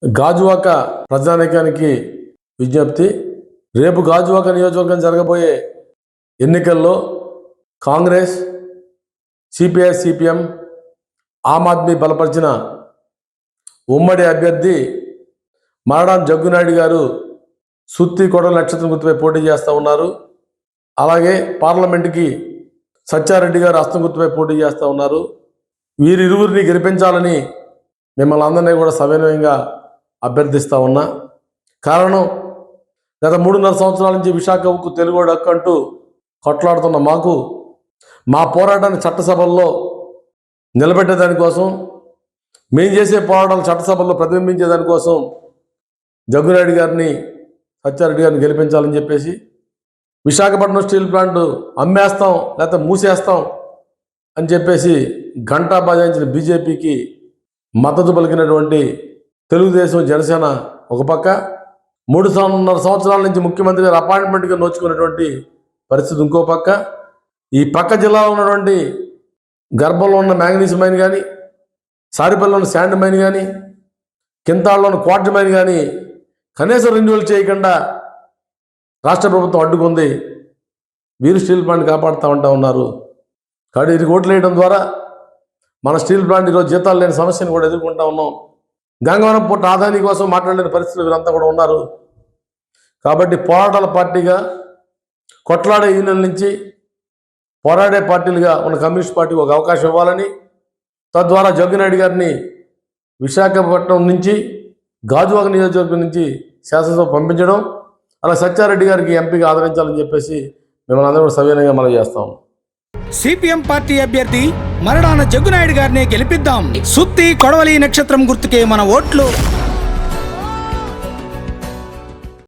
గాజువాక ప్రజానీకానికి విజ్ఞప్తి. రేపు గాజువాక నియోజకవర్గం జరగబోయే ఎన్నికల్లో కాంగ్రెస్, సిపిఐ, సిపిఎం, ఆమ్ ఆద్మీ బలపరిచిన ఉమ్మడి అభ్యర్థి మరడాం జగ్గునాయుడు గారు సుత్తి కొడల నక్షత్రం గుర్తుపై పోటీ చేస్తూ ఉన్నారు. అలాగే పార్లమెంటుకి సత్యారెడ్డి గారు హస్తం గుర్తుపై పోటీ చేస్తూ ఉన్నారు. వీరిరువురిని గెలిపించాలని మిమ్మల్ని అందరినీ కూడా సవినయంగా అభ్యర్థిస్తూ ఉన్నా. కారణం, గత 3.5 సంవత్సరాల నుంచి విశాఖ ఉక్కు తెలుగు హక్కు అంటూ కొట్లాడుతున్న మాకు మా పోరాటాన్ని చట్టసభల్లో నిలబెట్టేదానికోసం, మేము చేసే పోరాటాలు చట్టసభల్లో ప్రతిబింబించేదానికోసం జగ్గునాయుడు గారిని, సత్యారెడ్డి గారిని గెలిపించాలని చెప్పేసి విశాఖపట్నం స్టీల్ ప్లాంట్ అమ్మేస్తాం లేకపోతే మూసేస్తాం అని చెప్పేసి గంటా బజాయించిన బీజేపీకి మద్దతు పలికినటువంటి తెలుగుదేశం, జనసేన ఒక పక్క, 3.5 సంవత్సరాల నుంచి ముఖ్యమంత్రి గారు అపాయింట్మెంట్గా నోచుకున్నటువంటి పరిస్థితి ఇంకో పక్క, ఈ పక్క జిల్లాలో ఉన్నటువంటి గర్భంలో ఉన్న మ్యాంగనీస్ మైన్ కానీ, సారిపల్లిలో ఉన్న శాండ్ మైన్ కానీ, కింతాళ్ళలో ఉన్న క్వార్టర్ మైన్ కానీ కనీసం రెన్యువల్ చేయకుండా రాష్ట్ర ప్రభుత్వం అడ్డుకుంది. వీరు స్టీల్ ప్లాంట్ కాపాడుతూ ఉన్నారు. కాబట్టి ఇది ఓట్లు వేయడం ద్వారా మన స్టీల్ ప్లాంట్ ఈరోజు జీతాలు లేని సమస్యను కూడా ఎదుర్కొంటా ఉన్నాం. గంగవరం పూట ఆదాని కోసం మాట్లాడలేని పరిస్థితులు వీరంతా కూడా ఉన్నారు. కాబట్టి పోరాటాల పార్టీగా, కొట్లాడే యూనియన్ నుంచి పోరాడే పార్టీలుగా ఉన్న కమ్యూనిస్ట్ పార్టీకి ఒక అవకాశం ఇవ్వాలని, తద్వారా జగ్గునాయుడు గారిని విశాఖపట్నం నుంచి గాజువాక నియోజకవర్గం నుంచి శాసనసభ పంపించడం, అలా సత్యారెడ్డి గారికి ఎంపీగా ఆదరించాలని చెప్పేసి మిమ్మల్ని అందరూ కూడా సవినయంగా మనం చేస్తాం. సిపిఎం పార్టీ అభ్యర్థి మరడాన జగ్గునాయుడు గారిని గెలిపిద్దాం. సుత్తి కొడవలి నక్షత్రం గుర్తుకే మన ఓట్లు.